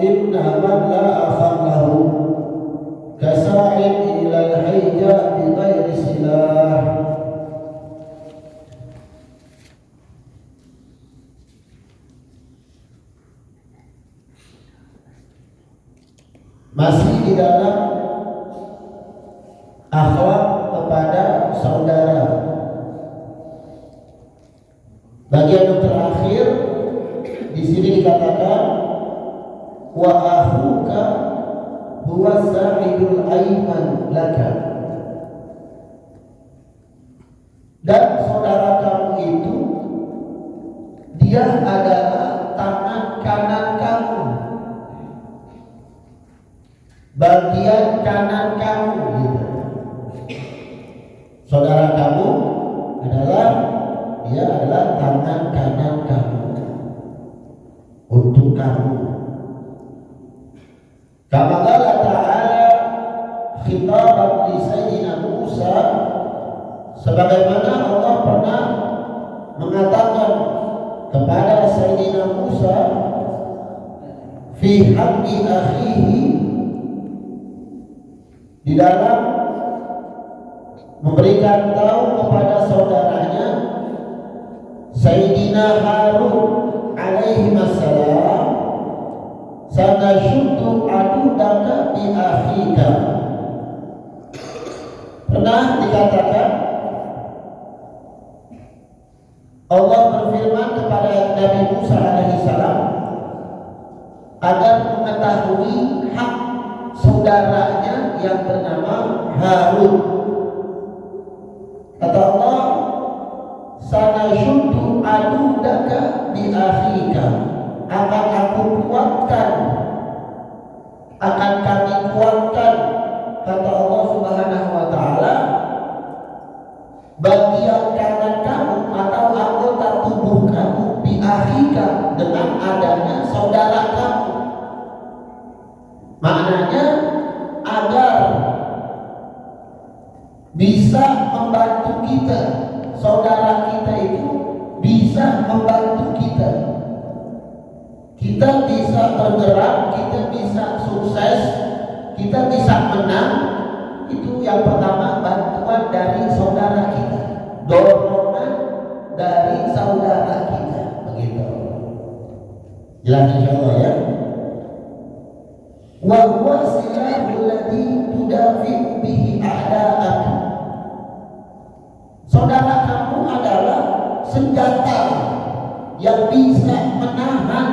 inna man la akhan lahu Masih di dalam akhlak kepada saudara. Bagian yang terakhir di sini dikatakan wa akhuka huwa sa'idul aiman laka. Dan saudara kamu itu dia adalah tangan kanan kamu, bagian kanan kamu gitu. Saudara kamu adalah dia adalah tangan kanan kamu untuk kamu. Kama qala ta'ala khitaban li sayyidina Musa, sebagaimana Allah pernah mengatakan kepada Sayyidina Musa fi haqqi akhihi, di dalam memberikan tahu kepada saudaranya Sayyidina Harun alaihi wassalam, sanashuddu adudaka bi akhika. Pernah dikatakan Allah berfirman kepada Nabi Musa alaihissalam agar mengetahui hak saudaranya yang bernama Harun. Kata Allah, sanashuddu adudaka bi akhika, akan aku kuatkan, akan kami kuatkan, kata Allah Subhanahu wa ta'ala, bagian kanan kamu atau anggota tubuh kamu bi akhika, dengan adanya saudara kamu. Maknanya agar bisa membantu kita, saudara kita itu bisa membantu kita, kita bisa bergerak, kita bisa sukses, kita bisa menang. Itu yang pertama, bantuan dari saudara kita, dorongan dari saudara kita, begitu. Jelas insyaallah ya. Wa huwa silahul ladzi tudafi'u bihi a'da'ak. Saudara kamu adalah senjata yang bisa menahan,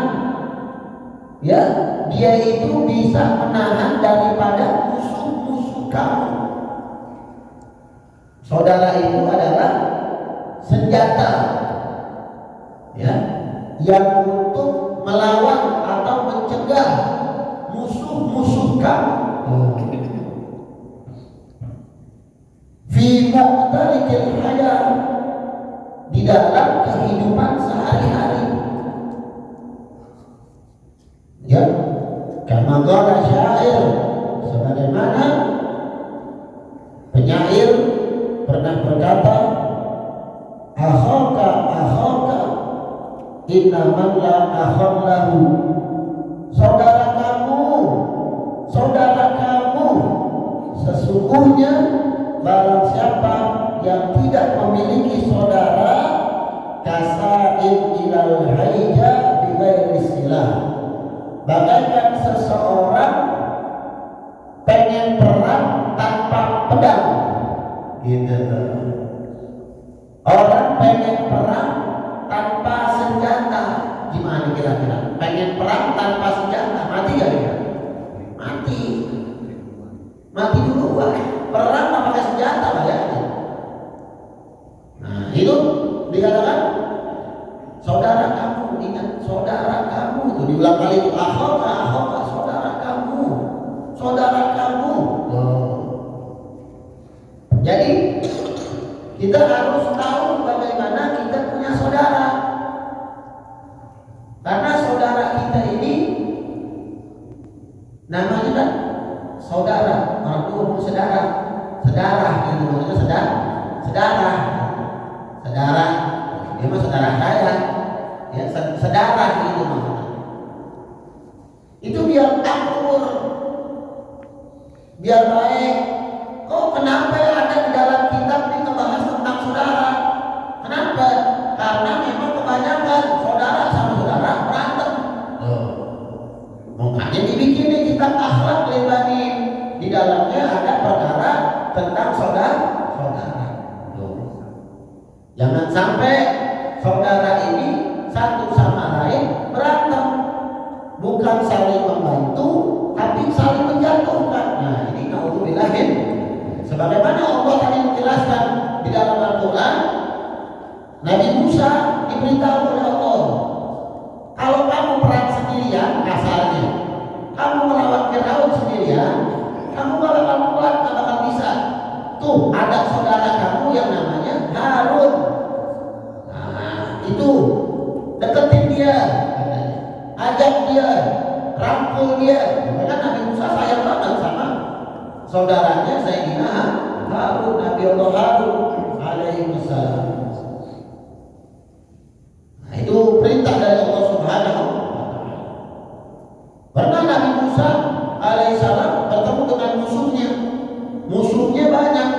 ya, dia itu bisa menahan daripada musuh-musuh kamu. Saudara itu adalah senjata, ya, yang untuk melawan atau mencegah musuh-musuh kamu. Fi muqtarikil hayat, di dalam kehidupan sehari-hari, ya. Kama qala syair, sebagaimana penyair pernah berkata, akhaka inna man la akhallahu. Saudara kamu sesungguhnya barang siapa yang tidak memiliki saudara, kasain ilal haija bi ghairi silah, bagaikan seseorang pengen perang tanpa pedang, gitu. Orang pengen perang tanpa senjata, gimana kira-kira? Pengen perang tanpa senjata, mati gak dia? Mati dulu, Pak. Perang tak pakai senjata, Pak, ya? Nah, itu dikatakan saudara kamu, ingat saudara kamu itu diulang kali itu, akhaka, saudara kamu. Jadi kita harus tahu bagaimana kita punya saudara, karena saudara kita ini namanya kan saudara, orang tua pun saudara gitu, maksudnya saudara, dia mah saudara saya, ya, saudara gitu maksudnya. Itu biar akur, biar baik. Kok kenapa ada di dalam kitab ini ngebahas tentang saudara? Kenapa? Karena memang kebanyakan saudara sama saudara berantem. Makanya dibikin kitab akhlak menyerang saudara. Jangan sampai saudara ini satu sama lain berantem, bukan saling membantu tapi saling menjatuhkan. Nah ini naudzubillah min. Sebagaimana Allah tadi menjelaskan di dalam Al-Quran, Nabi Musa diberitahu oleh Allah, kalau kamu perang sendirian, kasarnya kamu melawan Firaun sendirian, kamu gak bakal bisa. Tuh ada saudara kamu yang namanya Harun. Nah itu deketin dia, ajak dia, rangkul dia. Karena Nabi Musa sayang banget sama saudaranya Sayyidina Harun, Nabi Allah Harun alaihi wassalam. Nah, itu perintah dari Allah Subhanahu wa ta'ala. Pernah Nabi Musa alaihissalam bertemu dengan musuhnya banyak.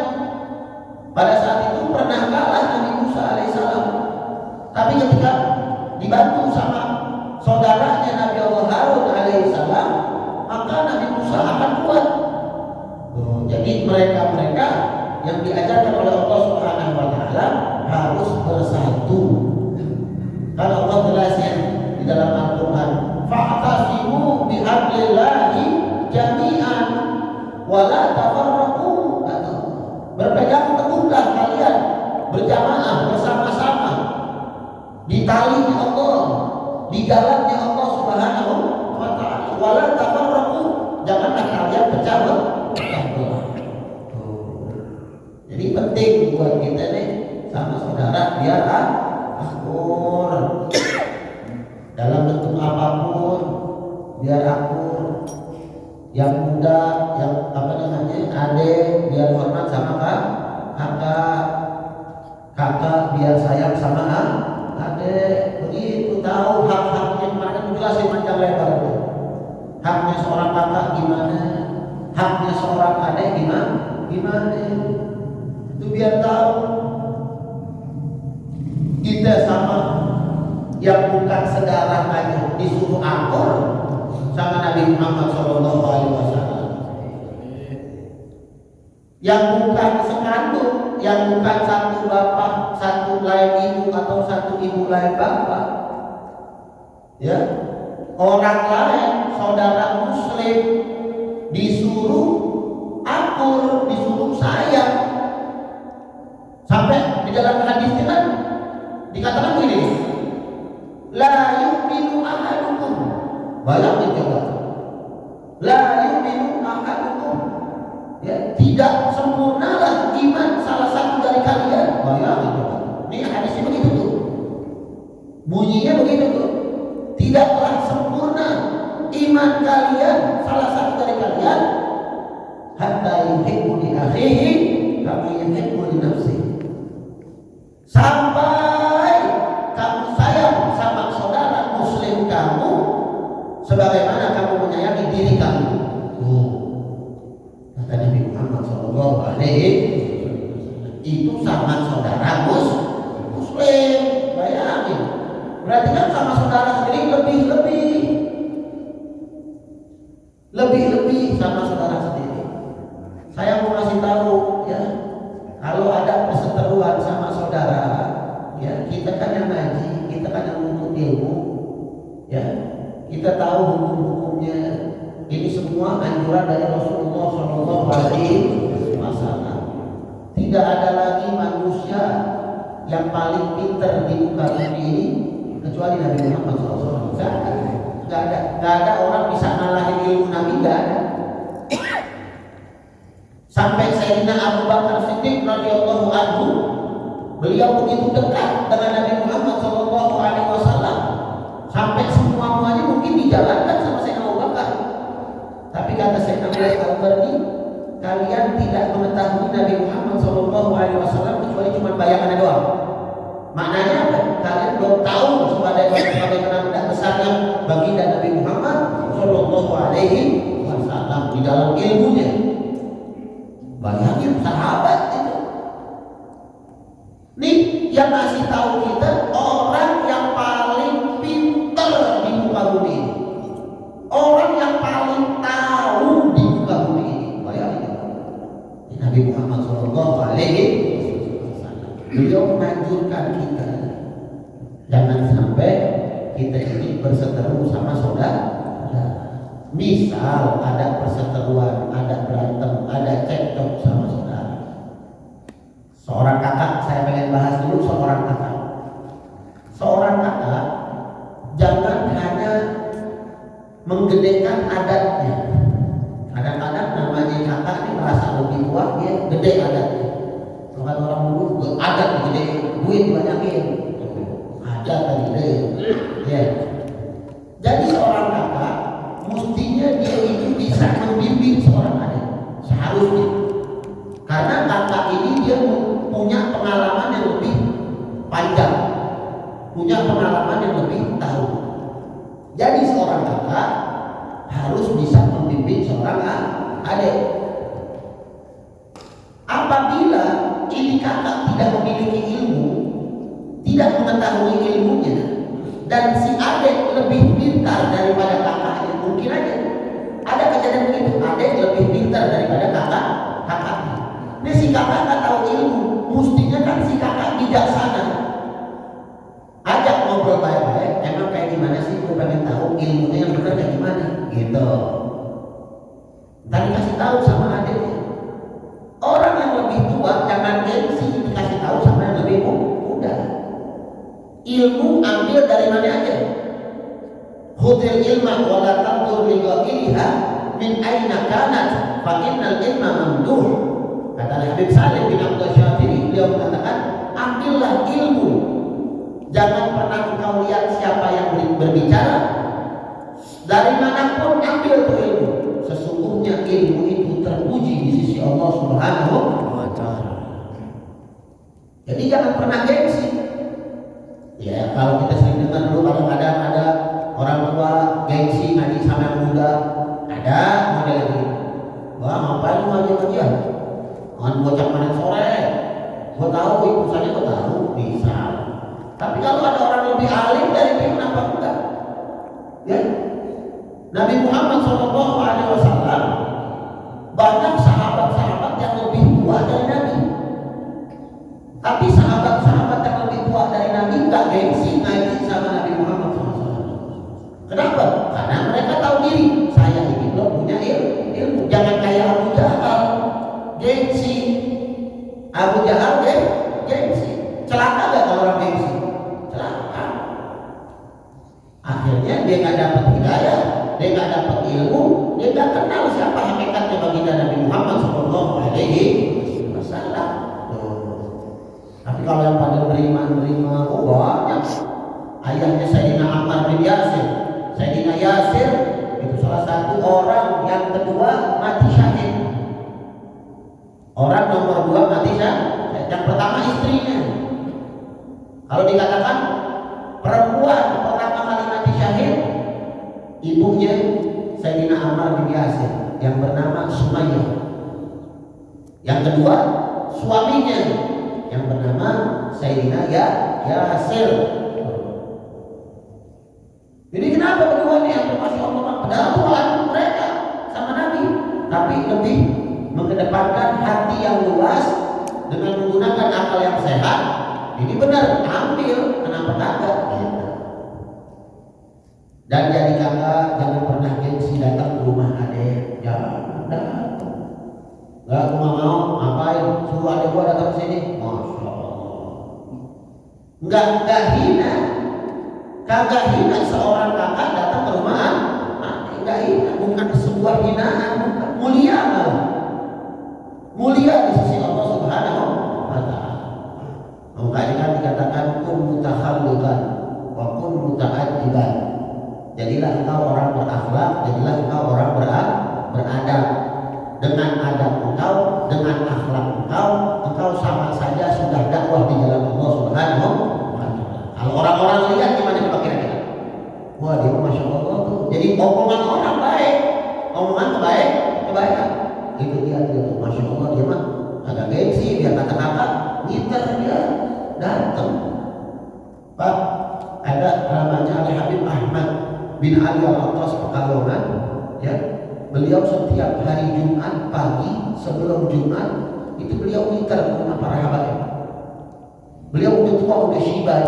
Pada saat itu pernah kalah Nabi Musa alaihissalam, tapi ketika dibantu sama saudaranya Nabi Allah Harun alaihissalam, maka Nabi Musa akan kuat. Jadi mereka yang diajarkan oleh Allah Subhanahu wa ta'ala harus bersatu. Kalau Allah jelaskan di dalam Al-Quran, fa'tasimu bihablillahi jami'an wa la tafarraqu. Berpegang teguhlah kalian berjamaah bersama-sama di tali Allah, di jalannya Allah Subhanahu wa ta'ala. Wa la tafarraqu, janganlah kalian pecah belah. Jadi penting buat kita nih sama saudara biar akur dalam bentuk apapun, biar akur. Yang muda, yang adik biar hormat sama kakak biar sayang sama adik. Begitu tahu hak-haknya mereka jelasin panjang lebar itu. Haknya seorang kakak gimana, haknya seorang adik gimana. Itu biar tahu. Kita sama yang bukan sedarah aja disuruh akur sama Nabi Muhammad SAW. Yang bukan sekandung, yang bukan satu bapak, satu lain ibu atau satu ibu lain bapak, ya, orang lain saudara Muslim disuruh akur, disuruh sayang. Sampai di dalam hadisnya kan dikatakan begini, la yu'minu ahadukum. Bayangin coba, la yu'minu ahadukum, ya, tidak sempurnalah iman salah satu dari kalian. Bayangin coba, ini hadisnya begitu tuh, bunyinya begitu tuh, tidaklah sempurna iman kalian, salah satu dari kalian, hatta yuhibbu li akhihi kama yuhibbu li nafsihi, sampai kamu sayang sama saudara Muslim kamu sebagaimana kamu menyayangi diri kamu. Kata Nabi Muhammad SAW, itu sama saudara Muslim. Bayangin, berarti kan sama saudara sendiri lebih sama saudara sendiri. Saya mau kasih tahu, ya, kalau ada perseteruan sama saudara, ya, kita kan yang ngaji, kita kan yang menuntut ilmu, ya, kita tahu hukum-hukumnya. Ini semua anjuran dari Rasulullah SAW. Tidak ada lagi manusia yang paling pintar di muka bumi ini kecuali Nabi Muhammad SAW. Gak ada orang bisa ngalahin ilmu Nabi, gak ada. Sampai Sayyidina Abu Bakar Siddiq radhiyallahu anhu, beliau begitu dekat dengan Nabi Muhammad SAW, sampai semuanya mungkin dijalankan sama Sayyidina Abu Bakar. Tapi kata Sayyidina Al-Qarni, kalian tidak mengetahui Nabi Muhammad SAW kecuali cuma bayangannya doang. Maknanya apa? Kalian belum tahu sebagaimana besarnya baginda Nabi Muhammad SAW di dalam ilmunya. Bayangin sahabat itu. Nih yang ngasih tahu kita orang yang paling pintar di muka bumi ini, orang yang paling tahu di muka bumi ini. Bayangin Nabi Muhammad SAW. beliau menganjurkan kita jangan sampai kita ini berseteru sama saudara. Misal ada perseteruan, ada berantem, ada cekcok sama saudara. Seorang kakak, saya pengen bahas dulu seorang kakak. Seorang kakak jangan hanya menggedekan adatnya. Kadang-kadang namanya kakak ini merasa lebih tua, dia gede adatnya. Kalau orang dulu adat gede, duit banyakin, adat tadi gede. Ya. Jadi seorang kakak mestinya dia itu bisa membimbing seorang adik, seharusnya. Karena kakak ini dia punya pengalaman yang lebih panjang, punya pengalaman yang lebih tahu. Jadi seorang kakak harus bisa membimbing seorang adik. Apabila ini kakak tidak memiliki ilmu, tidak mengetahui ilmunya, dan si adik lebih pintar daripada kakaknya, mungkin aja ada kejadian begitu, adik lebih pintar daripada kakaknya. Ini si kakak nggak tahu ilmu, mestinya kan si kakak bijaksana. Ajak ngobrol baik-baik, emang kayak gimana sih? Gue pengen tahu ilmunya yang benar kayak gimana, gitu. Ntar dikasih tahu sama adiknya. Orang yang lebih tua jangan gengsi dikasih tahu sama yang lebih muda. Ilmu ambil dari mana aja. Khudil ilma wa la tanzur li ghairiha min aina kanat fa innal ilma mamduh. Kata Habib Salim bin Abdul Syafiri, beliau mengatakan, ambillah ilmu. Jangan pernah engkau lihat siapa yang berbicara. Dari manapun ambil tuh ilmu. Sesungguhnya ilmu itu terpuji di sisi Allah Subhanahu wa Ta'ala. Jadi jangan pernah gengsi. Ya, kalau kita sering dengar dulu kadang-kadang ada orang tua gengsi ngaji sama yang muda, ada model ini. Wah, ngapain lu ngaji-ngajian? Jangan bocah main sore. Gua tahu ikutannya, gua tahu bisa. Tapi kalau ada orang lebih alim dari dia, kenapa enggak? Ya, Nabi Muhammad SAW banyak sahabat-sahabat yang lebih tua dari Nabi. Tapi sahabat-sahabat yang lebih tua dari Nabi enggak gengsi ngaji sama Nabi Muhammad SAW. Kenapa? Karena mereka tahu diri, saya ini belum punya ilmu. Jangan kayak Abu Jahal gengsi. Abu Jahal gengsi. Celaka gak kalau orang gengsi? Celaka. Akhirnya dia nggak dapat hidayah, dia nggak dapat ilmu, dia nggak kenal siapa hakikatnya baginda Nabi Muhammad SAW. Tapi kalau yang pada nerima, oh banyak. Ayahnya Sayyidina Ammar bin Yasir. Sayyidina Yasir itu salah satu orang yang kedua mati syahid. Orang nomor 2 mati syahid. Yang pertama istrinya. Kalau dikatakan perempuan pertama kali mati syahid, ibunya Sayyidina Ammar bin Yasir yang bernama Sumayyah. Yang kedua suaminya yang bernama Sayyidina Yasir. Jadi kenapa berdua ini yang Masya Allah padahal Tuhan mereka sama Nabi, tapi lebih mengedepankan hati yang luas dengan menggunakan akal yang sehat. Ini benar, ambil, kenapa kagak? Gitu. Dan jadi kakak jangan pernah gengsi datang ke rumah adik, jangan datang. Gak, aku gak mau, ngapain? Suruh adik gua datang ke sini. Masya Allah. Enggak hina. Kagak hina seorang kakak datang ke rumah adik. Enggak hina, bukan sebuah hinaan, bukan. Mulia malah. Mulia di sisi Allah Subhanahu wa Ta'ala. Makanya kan dikatakan kun mutakhalliqan wa kun muta'addiban. Jadilah engkau orang berakhlak, jadilah engkau orang beradab. Dengan adab engkau, dengan akhlak engkau sama saja sudah dakwah di jalan Allah Subhanahu wa Ta'ala. Kalau orang-orang lihat gimana coba kira-kira? Wah, dia Masya Allah tuh. Jadi omongan orang baik, omongan kebaikan. Itu dia tuh, Masya Allah dia mah agak gengsi, dia kata-kata ngiter dia datang. Pak, ada namanya Al-Habib Ahmad bin Ali Al-Attas Pekalongan, ya. Beliau setiap hari Jumat pagi sebelum Jumat itu beliau ngiter ke rumah para habaib. Beliau udah tua, udah syiban,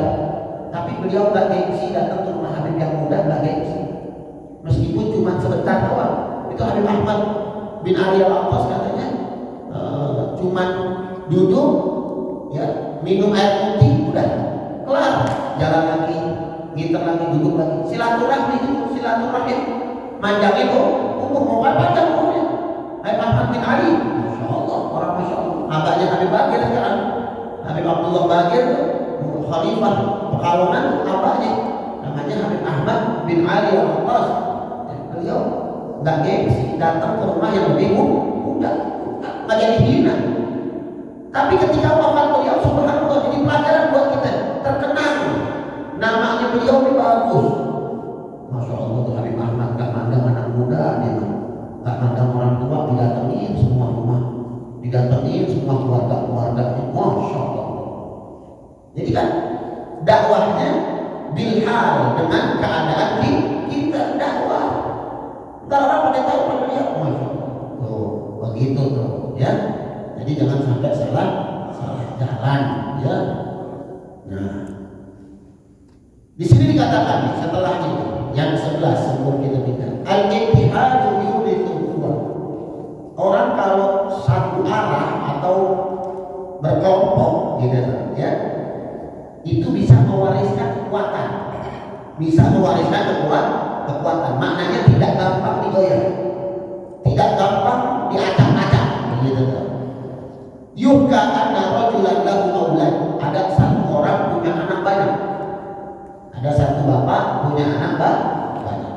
tapi beliau nggak gengsi datang ke rumah Habib yang muda, nggak gengsi. Meskipun cuma sebentar doang. Itu Habib Ahmad bin Ali Al-Attas katanya cuman duduk, ya, minum air putih, udah kelar, jalan lagi, ngiter lagi, duduk lagi, silaturahmi itu, silaturahim, manjangin umur mau panjang umurnya. Habib Ahmad bin Ali, masya Allah, orang masya Allah. Abahnya Habib Bagir sekarang, Habib Abdullah Bagir, Khalifah Pekalongan, abahnya namanya Habib Ahmad bin Ali Al-Attas. Beliau nggak gengsi datang ke rumah yang lebih muda, nggak jadi hina. Tapi ketika wafat beliau, subhanallah, jadi pelajaran buat kita, terkenang namanya beliau ini bagus. Masya Allah tuh Habib Ahmad nggak mandang anak muda, dia nggak mandang orang tua, didatengin semua rumah, didatengin semua keluarganya, masya Allah. Jadi kan dakwahnya bilhal dengan keadaan kita dakwah. Ntar orang pada tahu pada lihat, masya Allah, tuh begitu tuh, ya. Jadi jangan sampai salah jalan, ya. Nah, di sini dikatakan setelah itu yang 11 sebelum kita pindah, al-ittihadu yurithu quwwah. Orang kalau satu arah atau berkelompok, gitu, ya, itu bisa mewariskan kekuatan, bisa mewariskan kekuatan. Maknanya tidak gampang digoyah, tidak gampang diacak-acak, gitu. Yuhka anna rajulan lahu aulad. Ada satu orang punya anak banyak. Ada satu bapak punya anak banyak.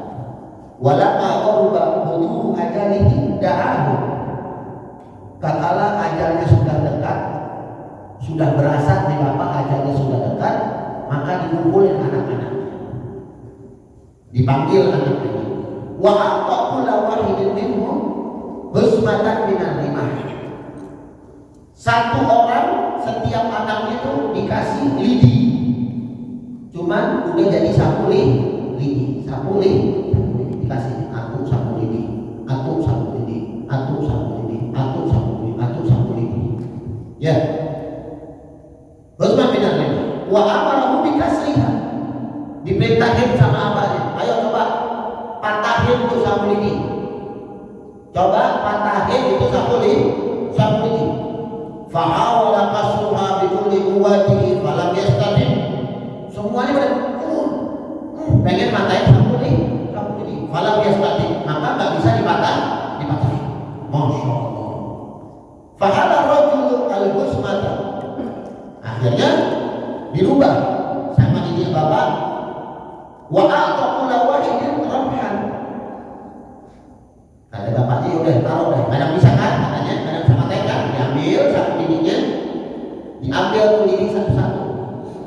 Walamma qaruba huduru ajalihi da'ahu. Tatkala ajalnya sudah dekat, sudah berasa nih bapak ajalnya sudah dekat, maka dikumpulin anak-anak. Dipanggil anak-anak. Wa aqaqula wahidin minhum husmatan minan rimah. Satu orang setiap anaknya itu dikasih lidi, cuman udah jadi sapu lidi, sapu lidi dikasih atu sapu lidi, atu sapu lidi, atu sapu lidi, atu sapu lidi, atu sapu lidi, ya. Bagaimana bedanya? Wa amarahu bikasriha, diperintahin sama abahnya, ayo coba patahin tuh sapu lidi, coba patahin itu sapu lidi. Fa'awala kasruha bikulli quwwatihi falam yastati'. Semuanya pada pengen matahin sapu lidi, falam yastati', maka nggak bisa dipatahin. Masya Allah. Fahada rajul al-husmata, akhirnya dirubah sama ini bapak. Wa a'taqula wahidin ramhan. Kata bapaknya udah taruh deh, kadang bisa kan, katanya kadang sama tekan, diambil sapu lidinya, diambil lidi satu-satu,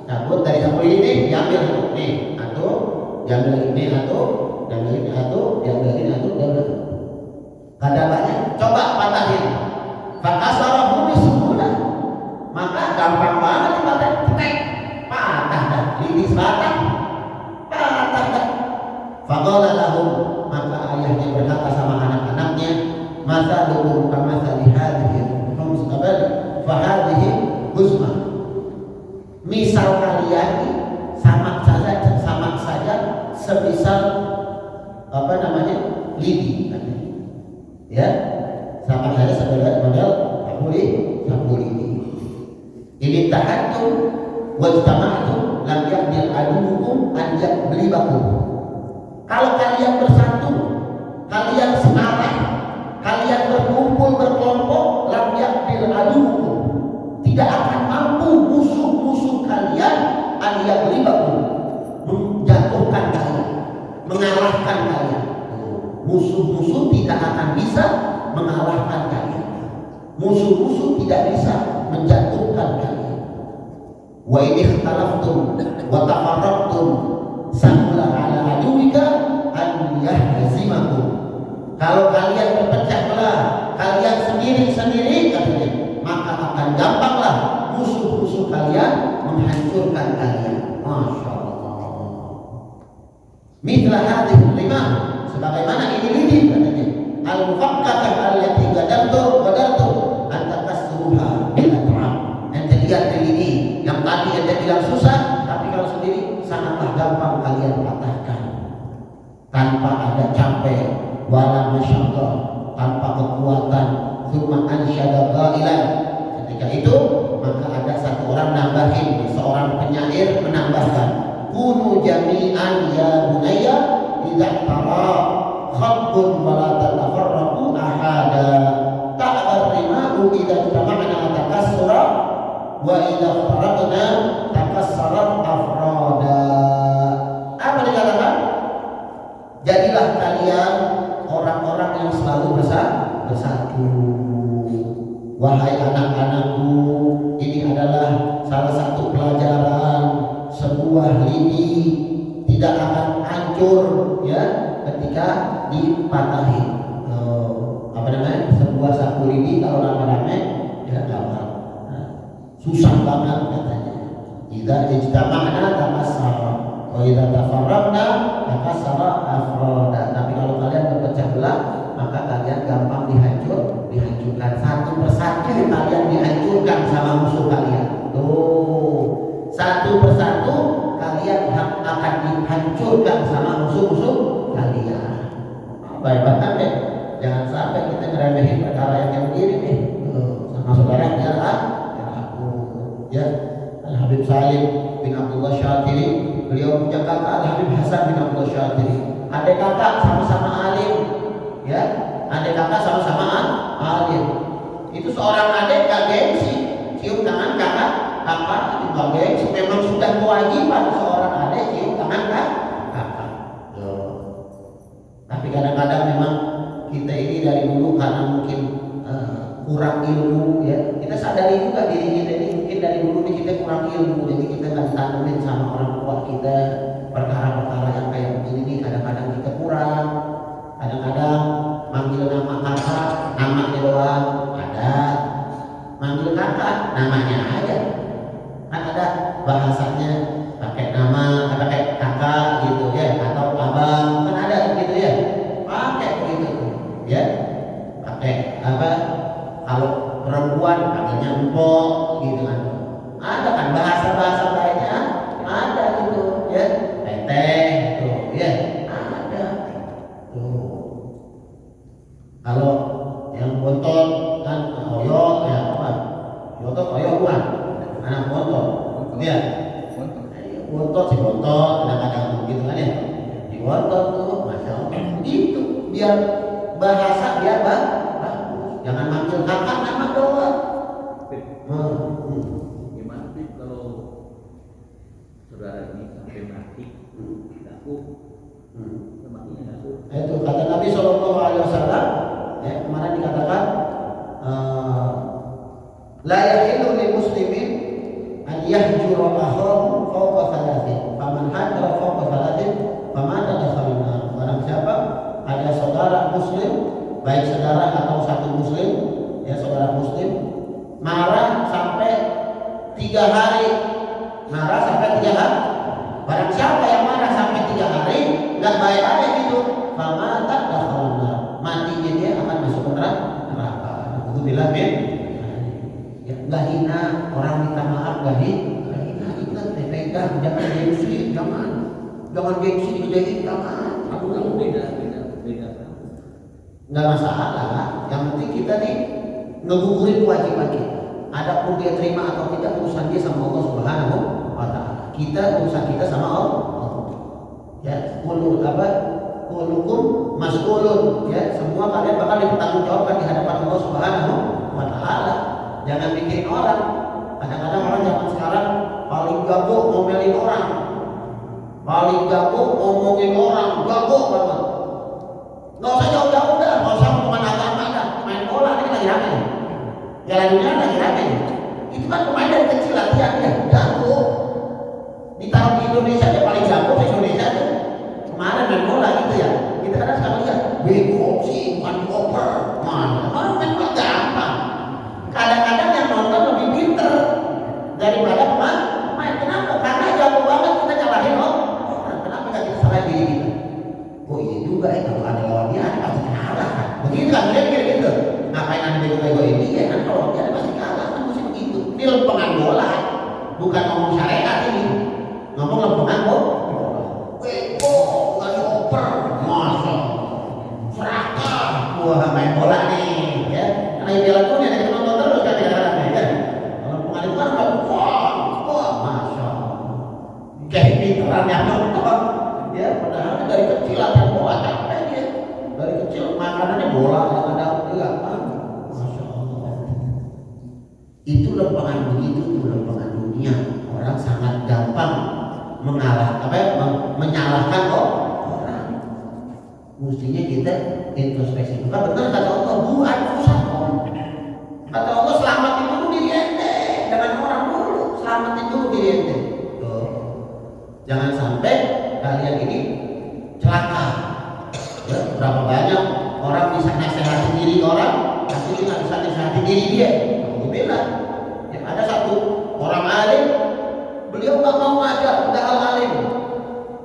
cabut dari sapu lidi nih, diambil satu nih, atau diambil lagi nih, atau diambil lagi, atau diambil lagi, atau diambil lagi. Kata bapaknya, coba patahin. Fakasarahu bismillah, maka gampang banget dipatahin, tek, patah dah, lidi patah dah. Faqala lahum, maka ayahnya berkata sama anak-anaknya, mathalukum kamathali hadhihi fahadhihi husmah. Misal kalian sama saja semisal lidi, ya, sama saja sebagai model sapu lidi. Ini tahatum wajtama'tum lam yaqdir adukum an yablibakum. Kalau kalian bersatu, kalian searah, kalian berkumpul berkelompok, lam yaqdir adukum, tidak akan mampu musuh-musuh kalian an yablibakum, menjatuhkan kalian, mengalahkan kalian. Musuh-musuh tidak akan bisa mengalahkan kalian. Musuh-musuh tidak bisa menjatuhkan kalian. Wa in ikhtalaftum wa tafarraqtum sahula ala aduwika an yahzimakum. Kalau kalian berpecah belah, kalian sendiri-sendiri katanya, maka akan gampanglah musuh-musuh kalian menghancurkan kalian. Masya Allah. Mithla hadhihi lima, sebagaimana ini lidi katanya, al-mufakkakah allati gadaltu an takassuruha bil at'am. Ente lihat ini yang tadi gampang kalian patahkan tanpa ada capek, wala masyaqah, tanpa kekuatan. Tsumma ansyada qailan, ketika itu maka ada satu orang nambahin, seorang penyair menambahkan, kunu jami'an ya bunayya idza tara khabbun wa la tatafarraqu ahada ta'bar rima'u idza tama'na takassura wa idza faraqna takassarat afrada. Apa dikatakan? Jadilah kalian orang-orang yang selalu bersatu. Wahai anak-anakku, ini adalah salah satu pelajaran. Sebuah lidi tidak akan hancur ya ketika dipatahi. Apa namanya? Sebuah sapu lidi kalau rame-rame ya gampang. Susah banget katanya. Idza ijtama'na tamassara wa idza tafarraqna takassara afrada. Tapi kalau kalian berpecah belah, maka kalian gampang dihancurkan satu persatu. Kalian dihancurkan sama musuh kalian. Tuh, satu persatu kalian akan dihancurkan sama musuh-musuh kalian. Baik banget deh. Jangan sampai kita ngeremehin perkara yang kayak begini nih. Sama saudara biar aku ya. Al Habib Salim bin Abdullah Syatiri, beliau punya kakak Al Habib Hasan bin Abdullah Syatiri. Adik kakak sama-sama alim, ya. Adik kakak sama-sama alim. Itu seorang adik gak gengsi, cium tangan kakak juga gengsi. Memang sudah kewajiban seorang adik cium tangan kakak. Tapi kadang-kadang memang kita ini dari dulu karena mungkin kurang ilmu ya, kita sadari juga diri kita ini mungkin dari dulu nih kita kurang ilmu, jadi kita nggak ditanemin sama orang tua kita perkara-perkara yang kayak begini nih. Kadang-kadang kita kurang, kadang-kadang manggil nama kakak namanya doang ada, manggil kakak namanya aja kan ada bahasanya pakai nama, pakai kakak gitu ya, atau abang kan ada gitu ya, pakai begitu ya, pakai apa. Kalau perempuan panggilnya empok gitu kan. Ada kan bahasa-bahasa lainnya ada gitu ya. Teteh tuh ya. Ada tuh. Kalau yang bontot kan oyo ya apa? Bontot oyo bukan. Anak bontot. Ya. Bontot si bontot kadang-kadang gitu kan ya. Di bontot tuh Masya Allah gitu. Biar bahasa biar jangan manggil kakak nama doang. Gimana sih kalau saudara ini sampai mati ngaku? Matinya ngaku. Itu kata Nabi SAW ya, kemarin dikatakan la yahillu lil muslimin an yahjura akhahu fawqa thalathin faman hajara fawqa thalathin famata dakhala nar. Barang siapa ada saudara muslim, baik saudara atau satu muslim ya, saudara muslim marah sampai 3 hari, marah sampai 3 hari. Barang siapa yang marah sampai 3 hari nggak baik aja gitu, maka tak dakhalna, matinya dia akan masuk neraka. Itu bilang ya, nggak hina orang minta maaf, nggak hina, ingat pegang, jangan gengsi, jangan gengsi digedein, jangan. Aku kamu beda. Nggak masalah, yang penting kita nih ngegugurin kewajiban kita. Adapun dia terima atau tidak urusan dia sama Allah Subhanahu wa Ta'ala. Kita urusan kita sama Allah. Ya, kulukum mas'ulun. Ya, semua kalian bakal dipertanggungjawabkan di hadapan Allah Subhanahu wa Ta'ala. Jangan bikin orang. Kadang-kadang orang zaman sekarang paling gago ngomelin orang, paling gago ngomongin orang, gago banget. Nggak usah jauh-jauh dah, nggak usah hubungan agama dah. Main bola ini lagi rame nih. Jalan dunia lagi rame nih. Itu kan pemain dari kecil latihan ya, jago. Ditaruh di Indonesia dia paling jago di Indonesia tuh. Kemarin main bola gitu ya. Kita kadang suka lihat, bego sih, bukan dioper. Mana? Main bola gampang. Kadang-kadang yang nonton lebih pinter daripada pemain. Kenapa? Karena jago banget kita nyalahin orang. Kenapa nggak kita salahin diri kita? Oh iya juga ya, kalau ada lawan dia ada pasti kalah kan. Begitu kan, kira-kira gitu. Ngapain ada bego-bego ini ya kan, kalau dia ada pasti kalah kan, mesti begitu. Ini lempengan bola, bukan ngomong syariat ini. Ngomong lempengan bola. yang nonton. Ya, padahal dari kecil latihan bola capek dia. Dari kecil makanannya bola yang ada enggak. Masya Allah. Itu lempengan begitu tuh lempengan dunia. Orang sangat gampang menyalahkan orang. Mestinya kita introspeksi. Bukan benar kata Allah, buat usahamu. Kata Allah, selamatin dulu diri ente, jangan orang dulu, selamatin dulu diri ente. Jangan sampai kalian ini celaka. Ya, berapa banyak orang bisa nasihatin diri orang, tapi dia nggak bisa nasihatin diri dia. Alhamdulillah. Ya, ada satu orang alim, beliau nggak mau ngajar, udah alim.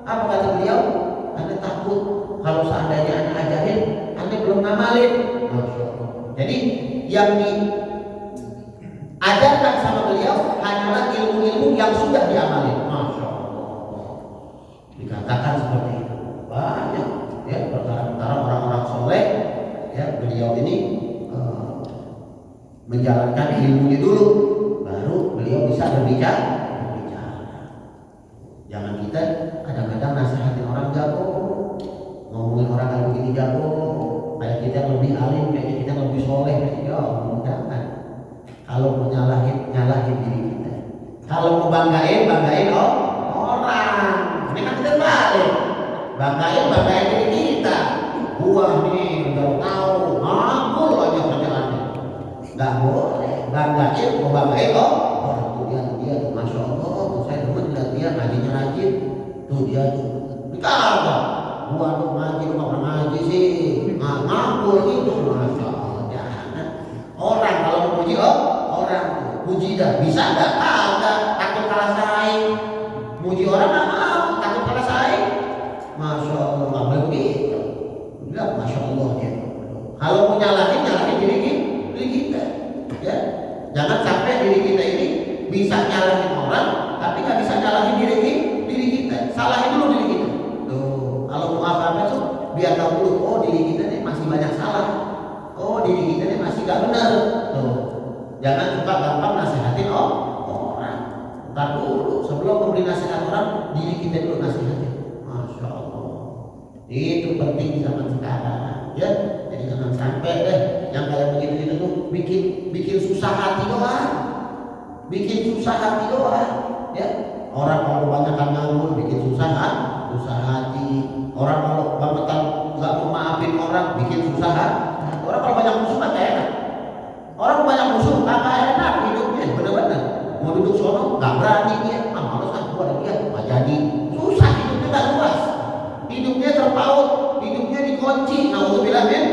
Apa kata beliau? Anda takut kalau seandainya Anda ajarin, Anda belum ngamalin. Jadi yang diajarkan sama beliau hanyalah ilmu-ilmu yang sudah diamalin. Masya Allah. Dikatakan seperti itu. Banyak ya perkara-perkara orang-orang soleh. Ya beliau ini menjalankan ilmunya dulu, baru beliau bisa berbicara. Jangan kita kadang-kadang nasihatin orang jago, ngomongin orang kayak begini jago, kayak kita lebih alim, kayak kita lebih soleh, ya jangan. Kalau mau nyalahin diri kita. Kalau mau banggain orang. Ini kan kita balik. Banggain diri kita. Gua nih udah tahu, ngabul aja kerjaannya. Nggak boleh. Mau banggain orang dia tuh masya Allah, saya demen lihat dia ngajinya rajin. Tuh dia tuh. Dikagak. Gua tuh ngaji, lu nggak pernah ngaji sih. Ngabul itu masya Allah. Jangan. Orang kalau memuji orang puji dah bisa nggak? Kagak. Takut kalah saing. Muji orang nggak mau, takut kalah saing. Masya Allah, nggak boleh begitu. Bilang masya Allah dia. Kalau mau nyalahin diri kita. Ya, jangan sampai diri kita ini bisa nyalahin orang, tapi nggak bisa nyalahin diri kita. Salahin dulu diri kita. Tuh, kalau mau apa-apa tuh biar tahu dulu. Oh diri kita nih masih banyak salah. Oh diri kita nih masih nggak benar. Tuh, jangan suka gampang nasihatin orang. Ntar dulu sebelum memberi nasihat orang, diri kita dulu nasihatin. Masya Allah. Itu penting di zaman sekarang. Ya, jadi jangan sampai deh yang kayak begitu tuh bikin susah hati doang. Ya, orang kalau kebanyakan nganggur bikin susah hati. Orang kalau bangetan nggak mau maafin orang bikin susah hati. Orang kalau banyak musuh nggak enak. Orang banyak musuh nggak enak hidupnya, benar-benar. Mau duduk sono nggak berani dia. Males gua ada dia nggak jadi. Susah hidupnya nggak luas. Hidupnya terpaut, hidupnya dikunci. Nauzubillah min.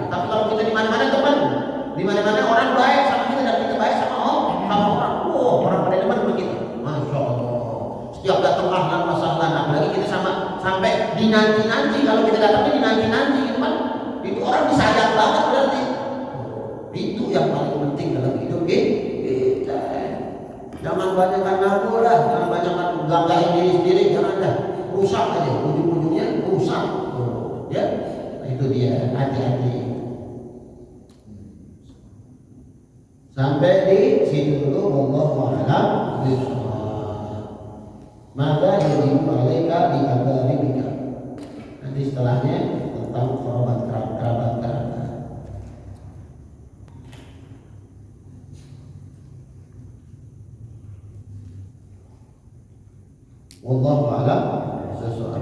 Tapi kalau kita di mana-mana teman, di mana-mana orang baik sama kita dan kita baik sama orang. Orang pada depan begitu. Masya Allah. Setiap datang ahlan masalah, apalagi kita sampai dinanti kalau kita datangnya dinanti itu kan, itu orang disayang banget berarti. Itu yang paling penting dalam hidup kita. Jangan banyak nganggur lah, jangan banyak banggain diri sendiri, jangan dah. Rusak aja, ujung-ujungnya rusak. Ya, itu dia, hati-hati. Sampai di situ dulu, wallahu a'lam bishawab. Maka yajibu 'alaika bi aqrabika. Nanti setelahnya tentang kerabat. Wallahu a'lam.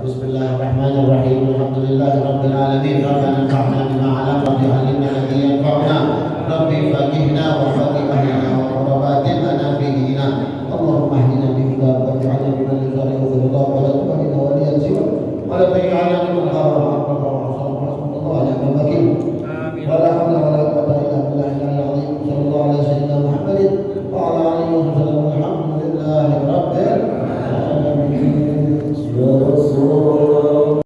Bismillahirrahmanirrahim. Alhamdulillahirabbil alamin. Rabbana anfa'na bima 'allamtana wa 'allimna alladhi yanfa'una. Rabbi faqihna wa faqih ahlina wa qurrabatina fi dinina. Allahumma ihdina